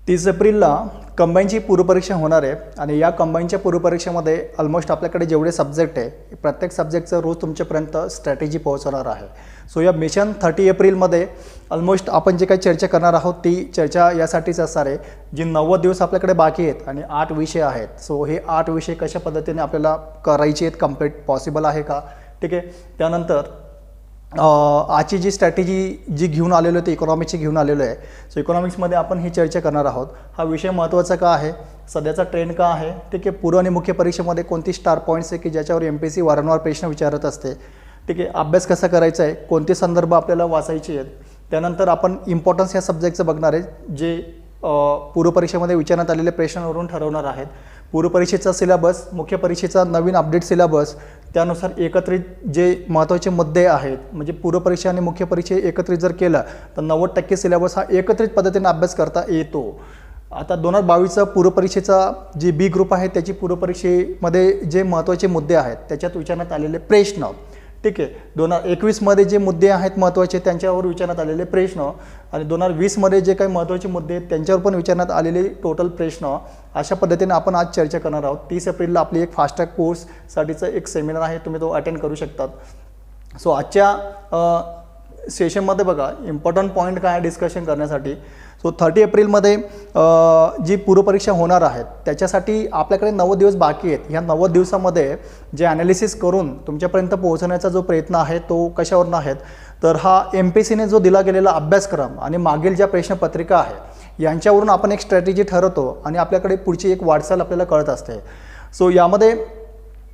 30 एप्रिलला कंबाईनची पूर्वपरीक्षा होणार आहे आणि या कंबाईनच्या पूर्वपरीक्षेमध्ये ऑलमोस्ट आपल्याकडे जेवढे सब्जेक्ट आहे प्रत्येक सब्जेक्टचं रोज तुमच्यापर्यंत स्ट्रॅटेजी पोहोचवणार आहे. सो या मिशन 30 एप्रिलमध्ये ऑलमोस्ट आपण जे काही चर्चा करणार आहोत ती चर्चा यासाठीच असणार आहे. जी 90 दिवस आपल्याकडे बाकी आहेत आणि 8 विषय आहेत. सो हे 8 विषय कशा पद्धतीने आपल्याला करायचे आहेत, कंप्लीट पॉसिबल आहे का, ठीक आहे. त्यानंतर आजची जी स्ट्रॅटेजी जी घेऊन आलेलो आहे ती इकॉनॉमिक्सची घेऊन आलेलो आहे. सो इकॉनॉमिक्समध्ये आपण ही चर्चा करणार आहोत. हा विषय महत्त्वाचा का आहे, सध्याचा ट्रेंड का आहे, ठीक आहे. पूर्व आणि मुख्य परीक्षेमध्ये कोणती स्टार पॉईंट्स आहे की ज्याच्यावर MPSC वारंवार प्रश्न विचारत असते, ठीक आहे. अभ्यास कसा करायचा आहे, कोणते संदर्भ आपल्याला वाचायचे आहेत. त्यानंतर आपण इम्पॉर्टन्स या सब्जेक्टचं बघणार आहे जे पूर्वपरीक्षेमध्ये विचारण्यात आलेले प्रश्नांवरून ठरवणार आहेत. पूर्वपरीक्षेचा सिलेबस, मुख्य परीक्षेचा नवीन अपडेट सिलेबस, त्यानुसार एकत्रित जे महत्त्वाचे मुद्दे आहेत म्हणजे पूर्वपरीक्षा आणि मुख्य परीक्षा एकत्रित जर केलं तर 90% सिलेबस हा एकत्रित पद्धतीने अभ्यास करता येतो. आता 2022चा पूर्वपरीक्षेचा जी बी ग्रुप आहे त्याची पूर्वपरीक्षेमध्ये जे महत्त्वाचे मुद्दे आहेत त्याच्यात विचारण्यात आलेले प्रश्न, ठीक आहे. 2021मध्ये जे मुद्दे आहेत महत्त्वाचे त्यांच्यावर विचारण्यात आलेले प्रश्न आणि 2020मध्ये जे काही महत्त्वाचे मुद्दे आहेत त्यांच्यावर पण विचारण्यात आलेले टोटल प्रश्न, अशा पद्धतीने आपण आज चर्चा करणार आहोत. 30 एप्रिलला आपली एक फास्ट ट्रॅक कोर्ससाठीचं एक सेमिनार आहे, तुम्ही तो अटेंड करू शकतात. सो आजच्या सेशनमध्ये बघा इम्पॉर्टंट पॉईंट काय आहे डिस्कशन करण्यासाठी. सो 30 एप्रिलमध्ये जी पूर्वपरीक्षा होणार आहेत त्याच्यासाठी आपल्याकडे 90 दिवस बाकी आहेत. ह्या 90 दिवसामध्ये जे ॲनालिसिस करून तुमच्यापर्यंत पोहोचण्याचा जो प्रयत्न आहे तो कशावरून आहेत तर हा MPSCने जो दिला गेलेला अभ्यासक्रम आणि मागील ज्या प्रश्नपत्रिका आहे यांच्यावरून आपण एक स्ट्रॅटेजी ठरवतो आणि आपल्याकडे पुढची एक वाटचाल आपल्याला कळत असते. सो यामध्ये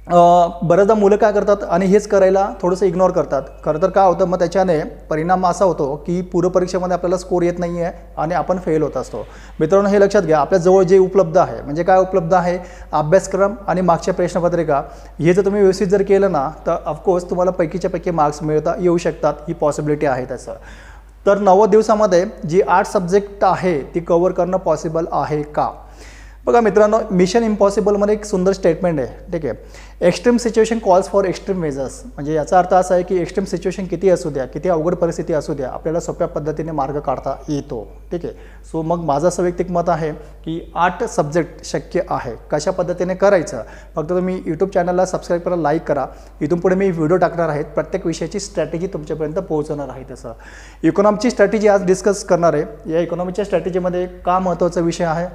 बऱ्याचदा मुलं काय करतात आणि हेच करायला थोडंसं इग्नोर करतात. खरं तर काय होतं मग त्याच्याने परिणाम असा होतो की पूर्वपरीक्षेमध्ये आपल्याला स्कोर येत नाही आहे आणि आपण फेल होत असतो. मित्रांनो हे लक्षात घ्या, आपल्याजवळ जे उपलब्ध आहे म्हणजे काय उपलब्ध आहे, अभ्यासक्रम आणि मागच्या प्रश्नपत्रिका, हे जर तुम्ही व्यवस्थित जर केलं ना तर ऑफकोर्स तुम्हाला पैकीच्या पैकी मार्क्स मिळता येऊ शकतात. ही पॉसिबिलिटी आहे तसं. तर 90 दिवसामध्ये जी 8 सब्जेक्ट आहे ती कव्हर करणं पॉसिबल आहे का. बघा मित्रांनो, मिशन इम्पॉसिबलमध्ये एक सुंदर स्टेटमेंट आहे, ठीक आहे. Extreme situation calls for extreme measures. म्हणजे याचा अर्थ असा आहे की एक्स्ट्रीम सिच्युएशन किती असू द्या, किती अवघड परिस्थिती असू द्या, आपल्याला सोप्या पद्धतीने मार्ग काढता येतो, ठीक आहे. सो मग माझं असं वैयक्तिक मत आहे की 8 सब्जेक्ट शक्य आहे. कशा पद्धतीने करायचं, फक्त तुम्ही यूट्यूब चॅनलला सबस्क्राईब करा, लाईक करा. इथून पुढे मी व्हिडिओ टाकणार आहेत, प्रत्येक विषयाची स्ट्रॅटेजी तुमच्यापर्यंत पोहोचवणार आहे. तसं इकॉनॉमीची स्ट्रॅटेजी आज डिस्कस करणार आहे. या इकॉनॉमीच्या स्ट्रॅटेजीमध्ये का महत्त्वाचा विषय आहे,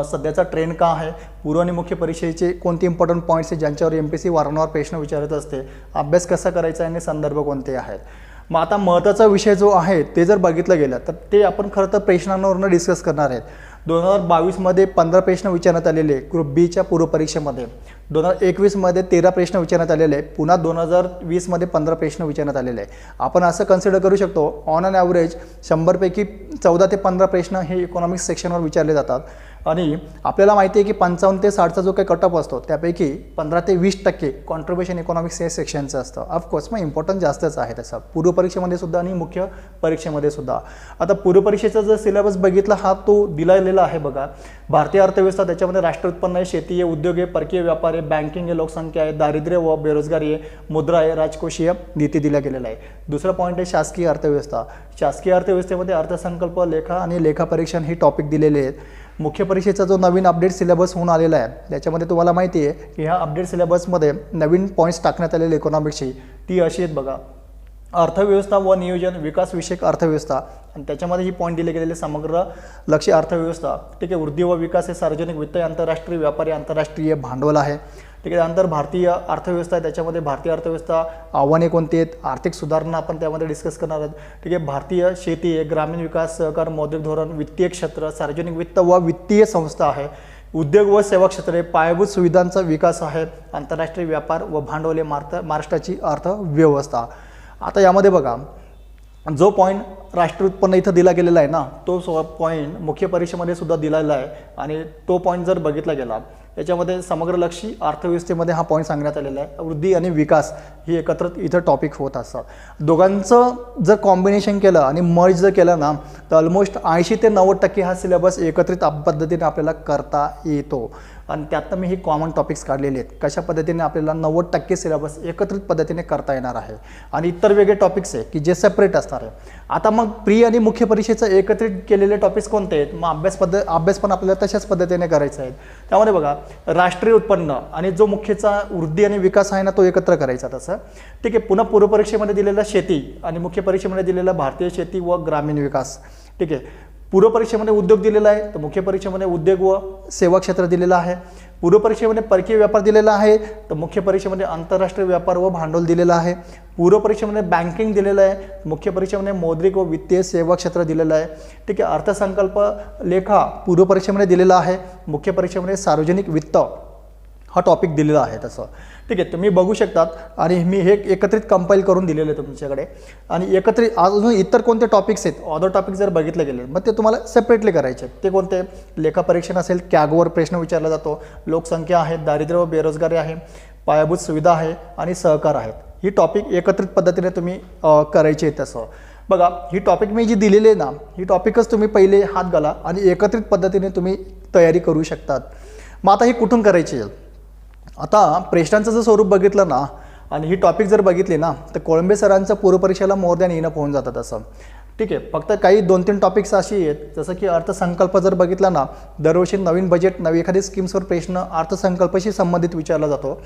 सध्याचा ट्रेंड का आहे, पूर्व आणि मुख्य परीक्षेचे कोणते इम्पॉर्टंट पॉईंट्स आहेत ज्यांच्यावर MPSC वारंवार प्रश्न विचारत असते, अभ्यास कसा करायचा आणि संदर्भ कोणते आहेत. मग आता महत्त्वाचा विषय जो आहे ते जर बघितलं गेलं तर ते आपण खरं तर प्रश्नांवरून डिस्कस करणार आहेत. 2022मध्ये 15 प्रश्न विचारण्यात आलेले ग्रुप बीच्या पूर्वपरीक्षेमध्ये, 2021मध्ये 13 प्रश्न विचारण्यात आलेले, पुन्हा 2020मध्ये 15 प्रश्न विचारण्यात आलेले आहे. आपण असं कन्सिडर करू शकतो ऑन अन ॲव्हरेज 100पैकी 14 ते 15 प्रश्न हे इकॉनॉमिक्स सेक्शनवर विचारले जातात आणि आपल्याला माहिती आहे की 55 ते 60चा जो काही कटअप असतो त्यापैकी 15 ते 20% कॉन्ट्रिब्युशन इकॉनॉमिक्स या सेक्शनचं असतं. ऑफकोर्स मग इम्पॉर्टंट जास्तच आहे तसं पूर्वपरीक्षेमध्ये सुद्धा आणि मुख्य परीक्षेमध्ये सुद्धा. आता पूर्वपरीक्षेचा जर सिलेबस बघितला हा तो दिलेला आहे बघा. भारतीय अर्थव्यवस्था, त्याच्यामध्ये राष्ट्रीय उत्पन्न आहे, शेती आहे, उद्योग आहे, परकीय व्यापार आहे, बँकिंग आहे, लोकसंख्या आहे, दारिद्र्य व बेरोजगारी आहे, मुद्रा आहे, राजकोषीय नीती दिला गेलेला आहे. दुसरा पॉईंट आहे शासकीय अर्थव्यवस्था. शासकीय अर्थव्यवस्थेमध्ये अर्थसंकल्प, लेखा आणि लेखापरीक्षण हे टॉपिक दिलेले आहेत. मुख्य परीक्षेचा जो नवीन अपडेट सिलेबस होऊन आलेला आहे त्याच्यामध्ये तुम्हाला माहिती आहे की ह्या अपडेट सिलेबसमध्ये नवीन पॉईंट्स टाकण्यात आलेले इकॉनॉमिक्सची ती अशी आहेत बघा. अर्थव्यवस्था व नियोजन, विकासविषयक अर्थव्यवस्था आणि त्याच्यामध्ये ही पॉईंट दिले गेलेले समग्र लक्ष अर्थव्यवस्था, ठीक आहे. वृद्धी व विकास हे सार्वजनिक वित्त, आंतरराष्ट्रीय व्यापारी, आंतरराष्ट्रीय भांडवल आहे, ठीक आहे. त्यानंतर भारतीय अर्थव्यवस्था आहे, त्याच्यामध्ये भारतीय अर्थव्यवस्था आव्हाने कोणती आहेत, आर्थिक सुधारणा आपण त्यामध्ये डिस्कस करणार आहोत, ठीक आहे. भारतीय शेती आहे, ग्रामीण विकास, सहकार, मौद्रिक धोरण, वित्तीय क्षेत्र, सार्वजनिक वित्त व वित्तीय संस्था आहे, उद्योग व सेवा क्षेत्र आहे, पायाभूत सुविधांचा विकास आहे, आंतरराष्ट्रीय व्यापार व भांडवल आहे, महाराष्ट्राची अर्थव्यवस्था. आता यामध्ये बघा जो पॉईंट राष्ट्रीय उत्पन्न इथं दिला गेलेला आहे ना तो पॉईंट मुख्य परीक्षेमध्ये सुद्धा दिलेला आहे आणि तो पॉईंट जर बघितला गेला याच्यामध्ये समग्र लक्षी अर्थव्यवस्थेमध्ये हा पॉईंट सांगण्यात आलेला आहे. वृद्धी आणि विकास ही एकत्रित इथं टॉपिक होत असतात. दोघांचं जर कॉम्बिनेशन केलं आणि मर्ज जर केलं ना तर ऑलमोस्ट 80 ते 90% हा सिलेबस एकत्रित पद्धतीने आपल्याला करता येतो आणि त्यातनं मी ही कॉमन टॉपिक्स काढलेले आहेत. कशा पद्धतीने आपल्याला 90% सिलेबस एकत्रित पद्धतीने करता येणार आहे आणि इतर वेगळे टॉपिक्स आहे की जे सेपरेट असणार आहे. आता मग प्री आणि मुख्य परीक्षेचं एकत्रित केलेले टॉपिक्स कोणते आहेत, मग अभ्यास पण आपल्याला तशाच पद्धतीने करायचा आहे. त्यामध्ये बघा राष्ट्रीय उत्पन्न आणि जो मुख्यचा वृद्धी आणि विकास आहे ना तो एकत्र करायचा तसं. ठीक आहे. पुन्हा पूर्वपरीक्षेमध्ये दिलेला शेती आणि मुख्य परीक्षेमध्ये दिलेला भारतीय शेती व ग्रामीण विकास. ठीक आहे. पूर्वपरीक्षेमध्ये उद्योग दिलेला आहे, तर मुख्य परीक्षेमध्ये उद्योग व सेवा क्षेत्र दिलेलं आहे. पूर्वपरीक्षेमध्ये परकीय व्यापार दिलेला आहे, तर मुख्य परीक्षेमध्ये आंतरराष्ट्रीय व्यापार व भांडवल दिलेलं आहे. पूर्वपरीक्षेमध्ये बँकिंग दिलेलं आहे, मुख्य परीक्षेमध्ये मौद्रिक व वित्तीय सेवा क्षेत्र दिलेलं आहे. ठीक आहे. अर्थसंकल्प लेखा पूर्वपरीक्षेमध्ये दिलेला आहे, मुख्य परीक्षेमध्ये सार्वजनिक वित्त हा टॉपिक दिलेला आहे तसं. ठीक आहे. तुम्ही बघू शकतात आणि मी हे एकत्रित कंपाईल करून दिलेलं आहे तुमच्याकडे. आणि एकत्रित अजून इतर कोणते टॉपिक्स आहेत, अदर टॉपिक जर बघितले गेले मग ते तुम्हाला सेपरेटली करायचे. ते कोणते, लेखा परीक्षण असेल, कॅगवर प्रश्न विचारला जातो, लोकसंख्या आहे, दारिद्र्य व बेरोजगारी आहे, पायाभूत सुविधा आहे आणि सहकार आहेत. ही टॉपिक एकत्रित पद्धतीने तुम्ही करायची आहे तसं. बघा ही टॉपिक मी जी दिलेली आहे ना ही टॉपिकच तुम्ही पहिले हात घाला आणि एकत्रित पद्धतीने तुम्ही तयारी करू शकतात. मग आता ही कुठून करायची आहे, आता प्रश्नांचं जर स्वरूप बघितलं ना आणि ही टॉपिक जर बघितली ना तर कोळंबे सरांचं पूर्वपरीक्षेला मोर दॅन इनफ होऊन जातं तसं. ठीक आहे. फक्त काही 2-3 टॉपिक्स अशी आहेत जसं की अर्थसंकल्प जर बघितला ना दरवर्षी नवीन बजेट नवी एखादी स्कीम्सवर प्रश्न अर्थसंकल्पाशी संबंधित विचारला जातो.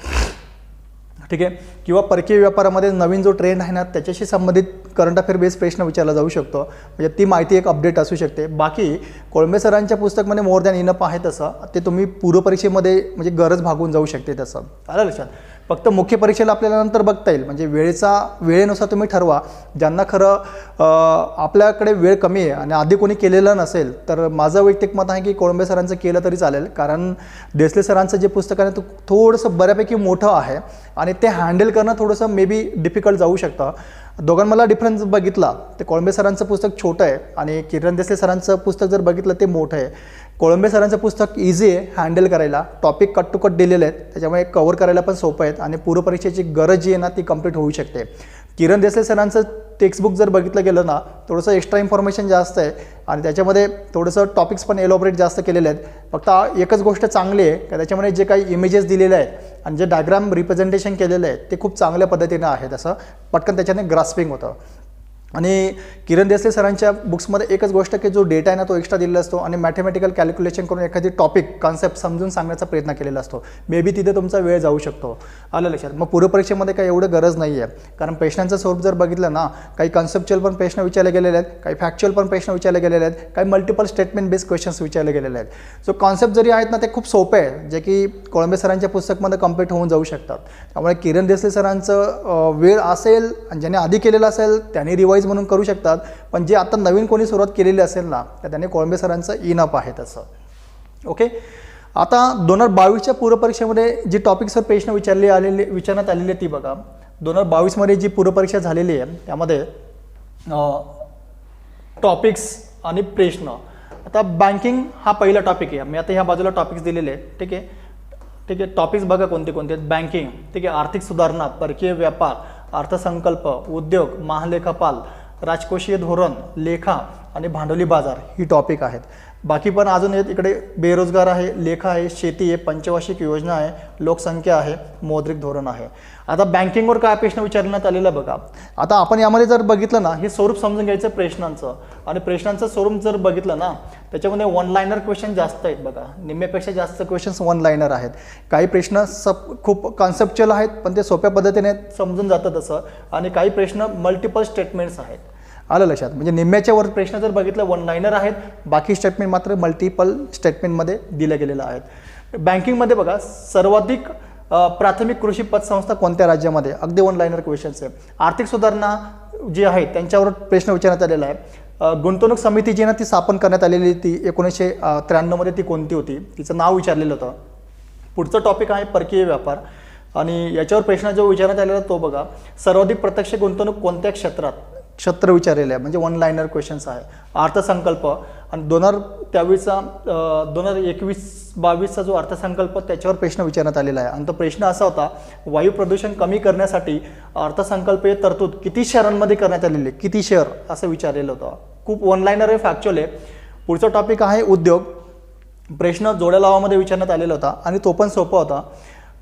ठीक आहे. किंवा परकीय व्यापारामध्ये नवीन जो ट्रेंड आहे ना त्याच्याशी संबंधित करंट अफेअर बेस्ड प्रश्न विचारला जाऊ शकतो. म्हणजे ती माहिती एक अपडेट असू शकते. बाकी कोळंबे सरांच्या पुस्तकमध्ये मोर दॅन इनफ आहे तसं ते तुम्ही पूर्वपरीक्षेमध्ये म्हणजे गरज भागून जाऊ शकते तसं. आलं लक्षात. फक्त मुख्य परीक्षेला आपल्याला नंतर बघता येईल म्हणजे वेळेनुसार तुम्ही ठरवा. ज्यांना खरं आपल्याकडे वेळ कमी आहे आणि आधी कोणी केलेलं नसेल तर माझं वैयक्तिक मत आहे की कोळंबे सरांचं केलं तरी चालेल. कारण देसले सरांचं जे पुस्तक आहे ते थोडंसं बऱ्यापैकी मोठं आहे आणि ते हँडल करणं थोडंसं मे बी डिफिकल्ट जाऊ शकतं. दोघांमधला डिफरन्स बघितला तर कोळंबे सरांचं पुस्तक छोटं आहे आणि किरण देसले सरांचं पुस्तक जर बघितलं ते मोठं आहे. कोळंबे सरांचं पुस्तक इझी आहे हँडल करायला, टॉपिक कट टू कट दिलेले आहेत त्याच्यामुळे कव्हर करायला पण सोपं आहेत आणि पूर्वपरीक्षेची गरज जी आहे ना ती कंप्लीट होऊ शकते. किरण देसले सरांचं टेक्स्टबुक जर बघितलं गेलं ना थोडंसं एक्स्ट्रा इन्फॉर्मेशन जास्त आहे आणि त्याच्यामध्ये थोडंसं टॉपिक्स पण एलॉबरेट जास्त केलेले आहेत. फक्त एकच गोष्ट चांगली आहे की त्याच्यामध्ये जे काही इमेजेस दिलेले आहेत आणि जे डायग्राम रिप्रेझेंटेशन केलेलं आहे ते खूप चांगल्या पद्धतीनं आहे. तसं पटकन त्याच्याने ग्रास्पिंग होतं. आणि किरण देसले सरांच्या बुक्समध्ये एकच गोष्ट की जो डेटा आहे ना तो एक्स्ट्रा दिलेला असतो आणि मॅथमॅटिकल कॅल्क्युलेशन करून एखादी टॉपिक कॉन्सेप्ट समजून सांगण्याचा प्रयत्न केलेला असतो. मे बी तिथे तुमचा वेळ जाऊ शकतो. आलं लक्षात. मग पूर्वपरीक्षेमध्ये काही एवढं गरज नाही आहे कारण प्रश्नांचं स्वरूप जर बघितलं ना काही कॉन्सेप्च्युअल पण प्रश्न विचारले गेलेले आहेत, काही फॅक्च्युअल पण प्रश्न विचारले गेलेले आहेत, काही मल्टिपल स्टेटमेंट बेस्ड क्वेश्चन्स विचारले गेलेले आहेत. सो कॉन्सेप्ट जरी आहेत ना ते खूप सोपे आहे जे की कोळंबे सरांच्या पुस्तकमध्ये कम्प्लीट होऊन जाऊ शकतात. त्यामुळे किरण देसले सरांचं वेळ असेल आणि ज्याने आधी केलेलं असेल त्यांनी रिवाईज म्हणून करू शकतात. पण जे आता नवीन कोणी सुरुवात केलेली असेल ना तर त्याने कोळंबे सरांचं इनअप आहे तसं. ओके. आता 2022च्या पूर्वपरीक्षेमध्ये जी टॉपिक्सवर प्रश्न विचारण्यात आलेली ती बघा. 2022मध्ये जी पूर्वपरीक्षा झालेली आहे त्यामध्ये टॉपिक्स आणि प्रश्न. आता बँकिंग हा पहिला टॉपिक आहे. मी आता ह्या बाजूला टॉपिक्स दिलेले आहेत. ठीक आहे. ठीक आहे. टॉपिक्स बघा कोणते कोणते आहेत. बँकिंग, ठीक आहे, आर्थिक सुधारणा, परकीय व्यापार, अर्थसंकल्प, उद्योग, महालेखापाल, राजकोषीय धोरण, लेखा आणि भांडवली बाजार ही टॉपिक आहेत. बाकी पण अजून आहेत इकडे बेरोजगार आहे, लेखा आहे, शेती आहे, पंचवार्षिक योजना आहे, लोकसंख्या आहे, मौद्रिक धोरण आहे. आता बँकिंगवर काय प्रश्न विचारण्यात आलेला बघा. आता आपण यामध्ये जर बघितलं ना हे स्वरूप समजून घ्यायचं प्रश्नांचं आणि प्रश्नांचं स्वरूप जर बघितलं ना त्याच्यामध्ये वन लायनर क्वेश्चन जास्त आहेत बघा. निम्म्यापेक्षा जास्त क्वेश्चन्स वन लायनर आहेत. काही प्रश्न खूप कॉन्सेप्च्युअल आहेत पण ते सोप्या पद्धतीने समजून जातं तसं आणि काही प्रश्न मल्टिपल स्टेटमेंट्स आहेत. आलं लक्षात. म्हणजे निम्म्याच्या वर प्रश्न जर बघितलं वन लायनर आहेत, बाकी स्टेटमेंट मात्र मल्टिपल स्टेटमेंटमध्ये दिले गेलेलं आहेत. बँकिंगमध्ये बघा सर्वाधिक प्राथमिक कृषी पतसंस्था कोणत्या राज्यामध्ये, अगदी वन लायनर क्वेश्चन्स आहे. आर्थिक सुधारणा जी आहेत त्यांच्यावर प्रश्न विचारण्यात आलेला आहे. गुंतवणूक समिती जी ना ती स्थापन करण्यात आलेली ती 1993मध्ये ती कोणती होती तिचं नाव विचारलेलं होतं. पुढचं टॉपिक आहे परकीय व्यापार आणि याच्यावर प्रश्न जो विचारण्यात आलेला तो बघा. सर्वाधिक प्रत्यक्ष गुंतवणूक कोणत्या क्षेत्र विचारलेलं आहे म्हणजे वन लायनर क्वेश्चन्स आहे. अर्थसंकल्प आणि 2021-22चा जो अर्थसंकल्प त्याच्यावर प्रश्न विचारण्यात आलेला आहे आणि तो प्रश्न असा होता वायू प्रदूषण कमी करण्यासाठी अर्थसंकल्पीय तरतूद किती शहरांमध्ये करण्यात आलेली, किती शहर असं विचारलेलं होतं. खूप वन लायनर आहे, फॅक्च्युअल आहे. पुढचा टॉपिक आहे उद्योग. प्रश्न जोड्या लावामध्ये विचारण्यात आलेला होता आणि तो पण सोपा होता.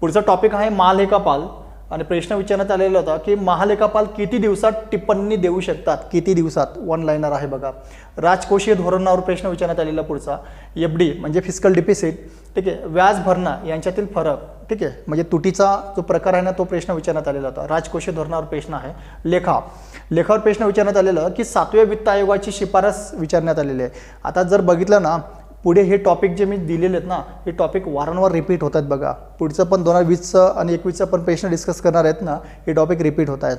पुढचा टॉपिक आहे महालेखापाल आणि प्रश्न विचारण्यात आलेला होता की महालेखापाल किती दिवसात टिप्पणी देऊ शकतात, किती दिवसात, वन लाईनर आहे बघा. राजकोषीय धोरणावर प्रश्न विचारण्यात आलेला पुढचा. FD म्हणजे फिस्कल डिफिसिट, ठीक आहे, व्याज भरणा यांच्यातील फरक, ठीक आहे, म्हणजे तुटीचा जो प्रकार आहे ना तो प्रश्न विचारण्यात आलेला होता. राजकोषीय धोरणावर प्रश्न आहे. लेखावर प्रश्न विचारण्यात आलेला की 7व्या वित्त आयोगाची शिफारस विचारण्यात आलेली आहे. आता जर बघितलं ना पुढे हे टॉपिक जे मी दिलेले आहेत ना हे टॉपिक वारंवार रिपीट होत आहेत बघा. पुढचं पण 2020चं आणि 21चं पण प्रश्न डिस्कस करणार आहेत ना, हे टॉपिक रिपीट होत आहेत.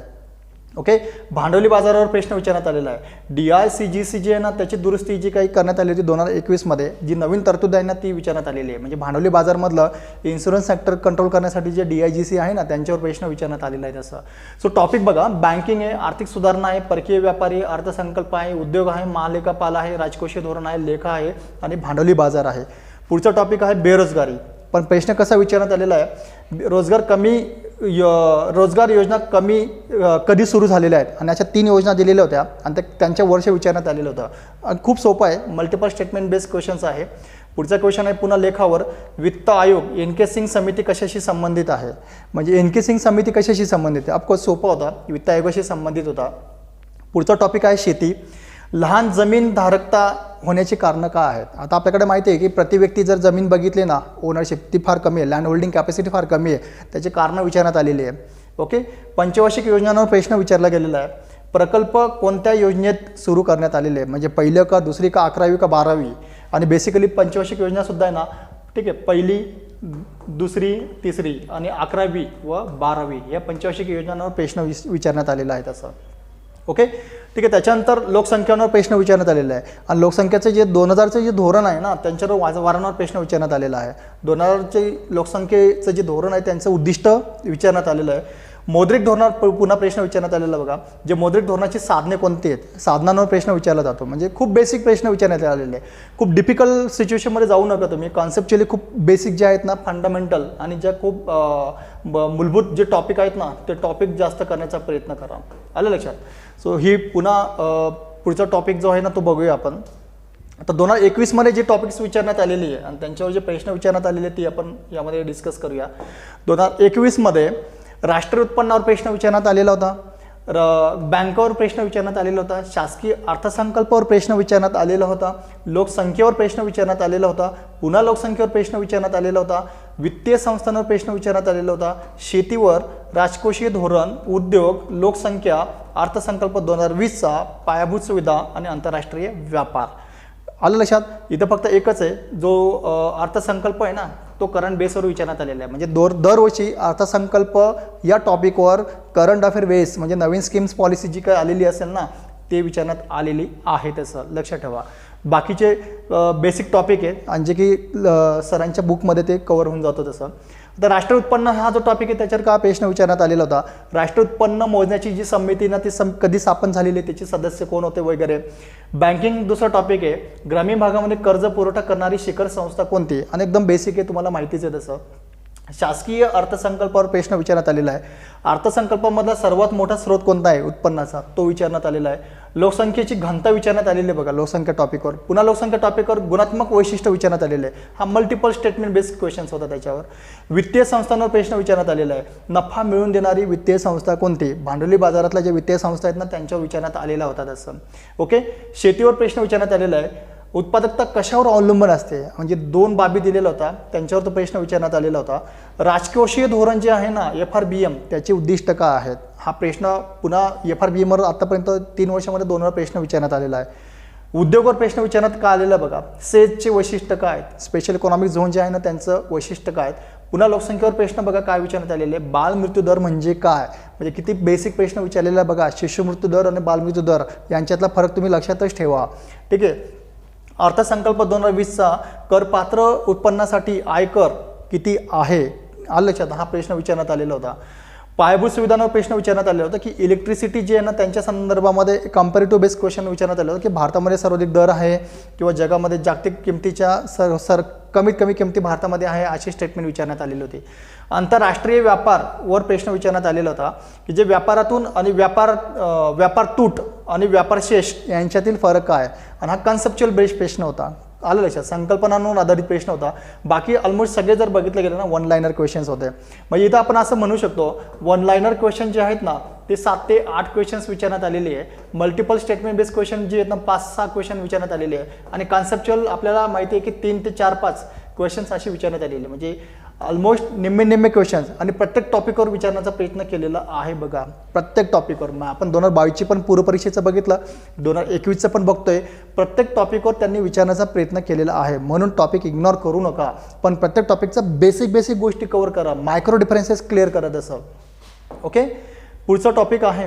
ओके. भांडवली बाजारावर प्रश्न विचारण्यात आलेला आहे. DICGC जी आहे ना त्याची दुरुस्ती जी काही करण्यात आली होती 2021मध्ये, जी नवीन तरतूद आहे ना ती विचारण्यात आलेली आहे. म्हणजे भांडवली बाजारमधलं इन्शुरन्स सेक्टर कंट्रोल करण्यासाठी जे DIGC आहे ना त्यांच्यावर प्रश्न विचारण्यात आलेला आहे तसं. सो टॉपिक बघा, बँकिंग आहे, आर्थिक सुधारणा आहे, परकीय व्यापारी, अर्थसंकल्प आहे, उद्योग आहे, महालेखापाल आहे, राजकोषीय धोरण आहे, लेखा आहे आणि भांडवली बाजार आहे. पुढचा टॉपिक आहे बेरोजगारी. पण प्रश्न कसा विचारण्यात आलेला आहे, रोजगार योजना कधी सुरू झालेल्या आहेत आणि अशा 3 योजना दिलेल्या होत्या आणि त्यांच्या वर्ष विचारण्यात आलेलं होतं. खूप सोपं आहे, मल्टिपल स्टेटमेंट बेस्ड क्वेश्चन्स आहे. पुढचा क्वेश्चन आहे पुन्हा लेखावर. वित्त आयोग NK सिंग समिती कशाशी संबंधित आहे, म्हणजे NK सिंग समिती कशाशी संबंधित आहे. ऑफकोर्स सोपा होता, वित्त आयोगाशी संबंधित होता. पुढचा टॉपिक आहे शेती. लहान जमीन धारकता होण्याची कारणं काय आहेत. आता आपल्याकडे माहिती आहे की प्रति व्यक्ती जर जमीन बघितली ना ओनरशिप ती फार कमी आहे, लँड होल्डिंग कॅपॅसिटी फार कमी आहे, त्याची कारणं विचारण्यात आलेली आहे. ओके. पंचवार्षिक योजनांवर प्रश्न विचारला गेलेला आहे. प्रकल्प कोणत्या योजनेत सुरू करण्यात आलेले आहे, म्हणजे पहिलं का दुसरी का 11वी का 12वी. आणि बेसिकली पंचवार्षिक योजनासुद्धा आहे ना, ठीक आहे, पहिली, दुसरी, तिसरी आणि 11वी व 12वी या पंचवार्षिक योजनांवर प्रश्न विचारण्यात आलेला आहे तसं. ओके. ठीक आहे. त्याच्यानंतर लोकसंख्येवर प्रश्न विचारण्यात आलेला आहे आणि लोकसंख्येचं जे 2000चं जे धोरण आहे ना त्यांच्यावर वारंवार प्रश्न विचारण्यात आलेला आहे. 2000चे लोकसंख्येचं जे धोरण आहे त्यांचं उद्दिष्ट विचारण्यात आलेलं आहे. मौद्रिक धोरणावर पुन्हा प्रश्न विचारण्यात आलेला बघा. जे मौद्रिक धोरणाची साधने कोणती आहेत, साधनांवर प्रश्न विचारला जातो. म्हणजे खूप बेसिक प्रश्न विचारण्यात आलेले आहे. खूप डिफिकल्ट सिच्युएशनमध्ये जाऊ नका तुम्ही. कॉन्सेप्च्युअली खूप बेसिक जे आहेत ना, फंडामेंटल आणि ज्या खूप मूलभूत जे टॉपिक आहेत ना ते टॉपिक जास्त करण्याचा प्रयत्न करा. आलं लक्षात. सो ही पुन्हा पुढचा टॉपिक जो आहे ना तो बघूया आपण. आता 2021मध्ये जे टॉपिक्स विचारण्यात आलेली आहे आणि त्यांच्यावर जे प्रश्न विचारण्यात आलेले ती आपण यामध्ये डिस्कस करूया. 2021मध्ये राष्ट्रीय उत्पन्नावर प्रश्न विचारण्यात आलेला होता. बँकावर प्रश्न विचारण्यात आलेला होता. शासकीय अर्थसंकल्पावर प्रश्न विचारण्यात आलेला होता. लोकसंख्येवर प्रश्न विचारण्यात आलेला होता. पुन्हा लोकसंख्येवर प्रश्न विचारण्यात आलेला होता. वित्तीय संस्थांवर प्रश्न विचारण्यात आलेला होता. शेतीवर, राजकोषीय धोरण, उद्योग, लोकसंख्या, अर्थसंकल्प 2020चा, पायाभूत सुविधा आणि आंतरराष्ट्रीय व्यापार. आलं लक्षात. इथं फक्त एकच आहे, जो अर्थसंकल्प आहे ना तो करंट बेसवर विचारण्यात आलेला आहे. म्हणजे दरवर्षी अर्थसंकल्प या टॉपिकवर करंट अफेअर बेस म्हणजे नवीन स्कीम्स पॉलिसी जी काही आलेली असेल ना ते विचारण्यात आलेली आहे, तसं लक्षात ठेवा. बाकीचे बेसिक टॉपिक आहेत आणि जे की सरांच्या बुकमध्ये ते कव्हर होऊन जातो तसं. तर राष्ट्रीय उत्पन्न हा जो टॉपिक आहे त्याच्यावर का प्रश्न विचारण्यात आलेला होता. राष्ट्रीय उत्पन्न मोजण्याची जी समिती ना ती कधी स्थापन झालेली आहे, त्याचे सदस्य कोण होते वगैरे. बँकिंग दुसरा टॉपिक आहे. ग्रामीण भागामध्ये कर्ज पुरवठा करणारी शिखर संस्था कोणती, आणि एकदम बेसिक आहे, तुम्हाला माहितीच आहे तसं. शासकीय अर्थसंकल्पावर प्रश्न विचारण्यात आलेला आहे. अर्थसंकल्पामधला सर्वात मोठा स्रोत कोणता आहे उत्पन्नाचा तो विचारण्यात आलेला आहे. लोकसंख्येची घनता विचारण्यात आलेली आहे बघा लोकसंख्या टॉपिकवर. पुन्हा लोकसंख्या टॉपिकवर गुणात्मक वैशिष्ट्य विचारण्यात आलेले आहे. हा मल्टिपल स्टेटमेंट बेस्ड क्वेश्चन्स होता त्याच्यावर. वित्तीय संस्थांवर प्रश्न विचारण्यात आलेला आहे. नफा मिळवून देणारी वित्तीय संस्था कोणती, भांडवली बाजारातल्या ज्या वित्तीय संस्था आहेत ना त्यांच्यावर विचारण्यात आलेला होता तसं. ओके. शेतीवर प्रश्न विचारण्यात आलेला आहे. उत्पादकता कशावर अवलंबून असते, म्हणजे 2 बाबी दिलेला होता त्यांच्यावर तो प्रश्न विचारण्यात आलेला होता. राजकोषीय धोरण जे आहे ना FRBM त्याचे उद्दिष्ट काय आहेत, हा प्रश्न पुन्हा FRBM वर आतापर्यंत 3 वर्षामध्ये 2 वेळा प्रश्न विचारण्यात आलेला आहे. उद्योगवर प्रश्न विचारण्यात का आलेला बघा. सेजचे वैशिष्ट्य काय आहेत, स्पेशल इकॉनॉमिक झोन जे आहे ना त्यांचं वैशिष्ट्य काय आहेत. पुन्हा लोकसंख्येवर प्रश्न बघा काय विचारण्यात आलेले. बाल मृत्यू दर म्हणजे काय, म्हणजे किती बेसिक प्रश्न विचारलेला बघा. शिशु मृत्यू दर आणि बालमृत्यू दर यांच्यातला फरक तुम्ही लक्षातच ठेवा. ठीक आहे. अर्थसंकल्प 2020चा करपात्र उत्पन्नासाठी आयकर किती आहे, आलं लक्षात. हा प्रश्न विचारण्यात आलेला होता. पायाभूत सुविधांवर प्रश्न विचारण्यात आलेला होता की इलेक्ट्रिसिटी जे आहे ना त्यांच्या संदर्भामध्ये कंपॅरेटिव्ह बेस्ड क्वेश्चन विचारण्यात आलं होतं की भारतामध्ये सर्वाधिक दर आहे किंवा जगामध्ये जागतिक किमतीच्या कमीत कमी किमती भारतामध्ये आहे अशी स्टेटमेंट विचारण्यात आलेली होती. आंतरराष्ट्रीय व्यापारवर प्रश्न विचारण्यात आलेला होता की जे व्यापारातून आणि व्यापार तूट आणि व्यापार शेष यांच्यातील फरक काय, आणि हा कन्सेप्च्युअल बेस्ड प्रश्न होता. आलं लक्षात, संकल्पनांवर आधारित प्रश्न होता. बाकी ऑलमोस्ट सगळे जर बघितले गेले ना वन लायनर क्वेश्चन्स होते. म्हणजे इथं आपण असं म्हणू शकतो वन लायनर क्वेश्चन जे आहेत ना ते 7 ते 8 क्वेश्चन्स विचारण्यात आलेली आहे. मल्टिपल स्टेटमेंट बेस्ड क्वेश्चन जे आहेत ना 5-6 क्वेश्चन विचारण्यात आलेले आहे. आणि कॉन्सेप्च्युअल आपल्याला माहिती आहे की 3 ते 4-5 क्वेश्चन्स असे विचारण्यात आलेले, म्हणजे ऑलमोस्ट निम्मे क्वेश्चन्स आणि प्रत्येक टॉपिकवर विचारण्याचा प्रयत्न केलेला आहे. बघा प्रत्येक टॉपिकवर मग आपण 2022ची पण पूर्वपरीक्षेचं बघितलं, 2021चं पण बघतोय, प्रत्येक टॉपिकवर त्यांनी विचारण्याचा प्रयत्न केलेला आहे. म्हणून टॉपिक इग्नोर करू नका, पण प्रत्येक टॉपिकचा बेसिक गोष्टी कव्हर करा, मायक्रो डिफरन्सेस क्लिअर करा तसं. ओके, पुढचा टॉपिक आहे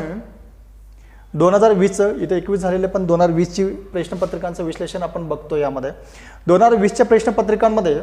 2020चं, इथे 21 झालेले पण 2020ची प्रश्नपत्रिकांचं विश्लेषण आपण बघतो. यामध्ये 2020च्या प्रश्नपत्रिकांमध्ये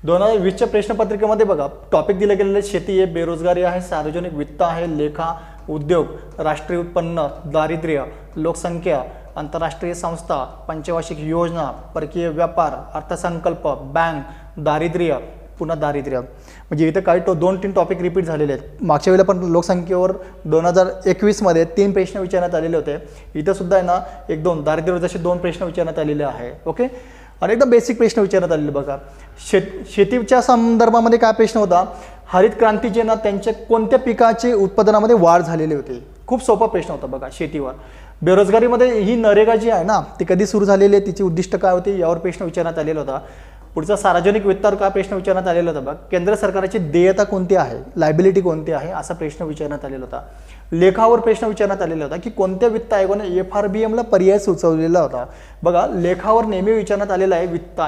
2020च्या प्रश्नपत्रिकेमध्ये बघा टॉपिक दिले गेलेले शेती आहे, बेरोजगारी आहे, सार्वजनिक वित्त आहे, लेखा, उद्योग, राष्ट्रीय उत्पन्न, दारिद्र्य, लोकसंख्या, आंतरराष्ट्रीय संस्था, पंचवार्षिक योजना, परकीय व्यापार, अर्थसंकल्प, बँक, दारिद्र्य, पुन्हा दारिद्र्य. म्हणजे इथे काही 2-3 टॉपिक रिपीट झालेले आहेत. मागच्या वेळेला पण लोकसंख्येवर 2021मध्ये 3 प्रश्न विचारण्यात आलेले होते. इथं सुद्धा आहे ना 1-2 दारिद्र्यावर जसे 2 प्रश्न विचारण्यात आलेले आहे. ओके, आणि एकदम बेसिक प्रश्न विचारण्यात आलेले. बघा शेतीच्या संदर्भामध्ये काय प्रश्न होता, हरित क्रांतीचे ना त्यांच्या कोणत्या पिकाचे उत्पादनामध्ये वाढ झालेली होती. खूप सोपा प्रश्न होता बघा शेतीवर. बेरोजगारीमध्ये ही नरेगा जी आहे ना ती कधी सुरू झालेली आहे, तिची उद्दिष्ट काय होती यावर प्रश्न विचारण्यात आलेला होता. पुढचा सार्वजनिक वित्तावर काय प्रश्न विचारण्यात आलेला होता. बघा केंद्र सरकारची देयता कोणती आहे, लायबिलिटी कोणती आहे असा प्रश्न विचारण्यात आलेला होता. लेखावर प्रश्न विचारण्यात आलेला होता की कोणत्या वित्त आयोगाने FRBMला पर्याय सुचवलेला होता. बघा लेखावर नेहमी विचारण्यात आलेला आहे वित्त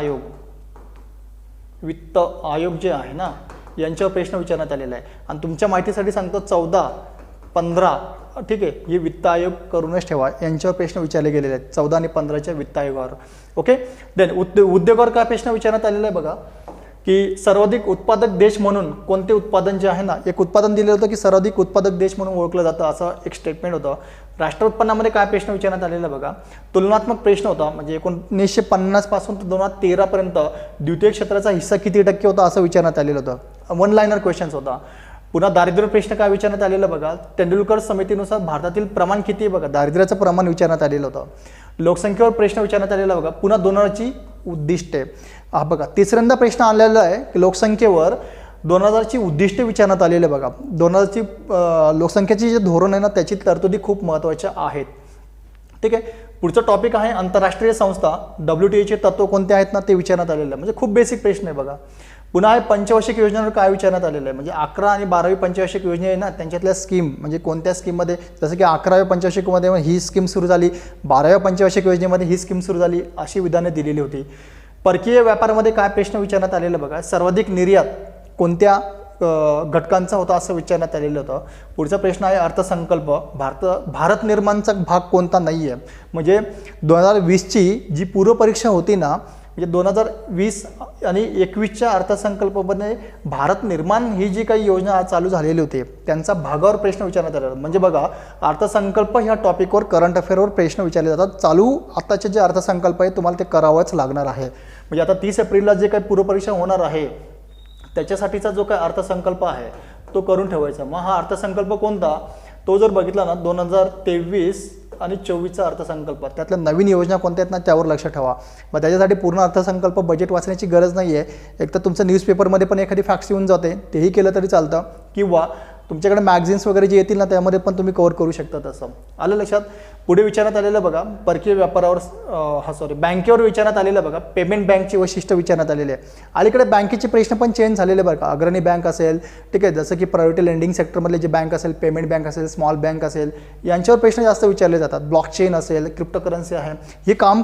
आयोग जे आहे ना यांच्यावर प्रश्न विचारण्यात आलेला आहे. आणि तुमच्या माहितीसाठी सांगतो 14, 15 ठीक आहे, हे वित्त आयोग करूनच ठेवा, यांच्यावर प्रश्न विचारले गेलेले आहेत 14 आणि 15च्या वित्त आयोगावर. ओके, देन उद्योगावर काय प्रश्न विचारण्यात आलेला आहे. बघा की सर्वाधिक उत्पादक देश म्हणून कोणते उत्पादन जे आहे ना, एक उत्पादन दिलेलं होतं की सर्वाधिक उत्पादक देश म्हणून ओळखलं जातं असं एक स्टेटमेंट होतं. राष्ट्र उत्पन्नामध्ये काय प्रश्न विचारण्यात आलेला बघा, तुलनात्मक प्रश्न होता. म्हणजे 1950 पासून ते 2013 पर्यंत द्वितीय क्षेत्राचा हिस्सा किती टक्के होता असं विचारण्यात आलेलं होतं. वन लायनर क्वेश्चन्स होता. पुन्हा दारिद्र्य प्रश्न काय विचारण्यात आलेला बघा, तेंडुलकर समितीनुसार भारतातील प्रमाण किती आहे बघा, दारिद्र्याचं प्रमाण विचारण्यात आलेलं होतं. लोकसंख्येवर प्रश्न विचारण्यात आलेला बघा, पुन्हा 2000ची उद्दिष्टे. हा बघा तिसऱ्यांदा प्रश्न आलेला आहे की लोकसंख्येवर 2000ची उद्दिष्टे विचारण्यात आलेले बघा. 2000ची लोकसंख्येची जे धोरण आहे ना त्याची तरतुदी खूप महत्त्वाच्या आहेत. ठीक आहे, पुढचा टॉपिक आहे आंतरराष्ट्रीय संस्था, WTOचे तत्व कोणते आहेत ना ते विचारण्यात आलेलं आहे. म्हणजे खूप बेसिक प्रश्न आहे बघा. पुन्हा आहे पंचवार्षिक योजनेवर काय विचारण्यात आलेलं आहे. म्हणजे 11 आणि 12वी पंचवार्षिक योजना आहे ना त्यांच्यातल्या स्कीम, म्हणजे कोणत्या स्कीममध्ये, जसं की 11व्या पंचवार्षिकमध्ये ही स्कीम सुरू झाली, 12व्या पंचवार्षिक योजनेमध्ये ही स्कीम सुरू झाली, अशी विधाने दिलेली होती. परकीय व्यापारामध्ये काय प्रश्न विचारण्यात आलेलं बघा, सर्वाधिक निर्यात कोणत्या घटकांचा होता असं विचारण्यात आलेलं होतं. पुढचा प्रश्न आहे अर्थसंकल्प, भारत निर्माणचा भाग कोणता नाही आहे. म्हणजे 2020ची जी पूर्वपरीक्षा होती ना, म्हणजे 2020 आणि 21च्या अर्थसंकल्पामध्ये भारत निर्माण ही जी काही योजना चालू झालेली होती त्यांचा भागावर प्रश्न विचारण्यात आलेला. म्हणजे बघा अर्थसंकल्प ह्या टॉपिकवर करंट अफेअरवर प्रश्न विचारले जातात. चालू आताचे जे अर्थसंकल्प आहे तुम्हाला ते करावंच लागणार आहे. म्हणजे आता 30 एप्रिलला जे काही पूर्वपरीक्षा होणार आहे त्याच्यासाठीचा जो काही अर्थसंकल्प आहे तो करून ठेवायचा. मग हा अर्थसंकल्प कोणता, तो जर बघितला ना 2023 आणि 24चा अर्थसंकल्प, त्यातल्या नवीन योजना कोणत्या आहेत ना त्यावर लक्ष ठेवा. मग त्याच्यासाठी पूर्ण अर्थसंकल्प बजेट वाचण्याची गरज नाही आहे. एक तर तुमचं न्यूजपेपरमध्ये पण एखादी फॅक्ट्स येऊन जाते, तेही केलं तरी चालतं, किंवा तुमच्याकडे मॅगझिन्स वगैरे जे येतील ना त्यामध्ये पण तुम्ही कव्हर करू शकता. तसं आलं लक्षात. पुढे विचारण्यात आलेलं बघा परकीय व्यापारावर बँकेवर विचारण्यात आलेलं बघा, पेमेंट बँकची वैशिष्ट्य विचारण्यात आलेले आहे. अलीकडे बँकेचे प्रश्न पण चेंज झालेले बरं का. अग्रणी बँक असेल, ठीक आहे, जसं की प्रायव्हेट लेंडिंग सेक्टरमधले जे बँक असेल, पेमेंट बँक असेल, स्मॉल बँक असेल, यांच्यावर प्रश्न जास्त विचारले जातात. ब्लॉकचेन असेल, क्रिप्टोकरन्सी आहे, हे काम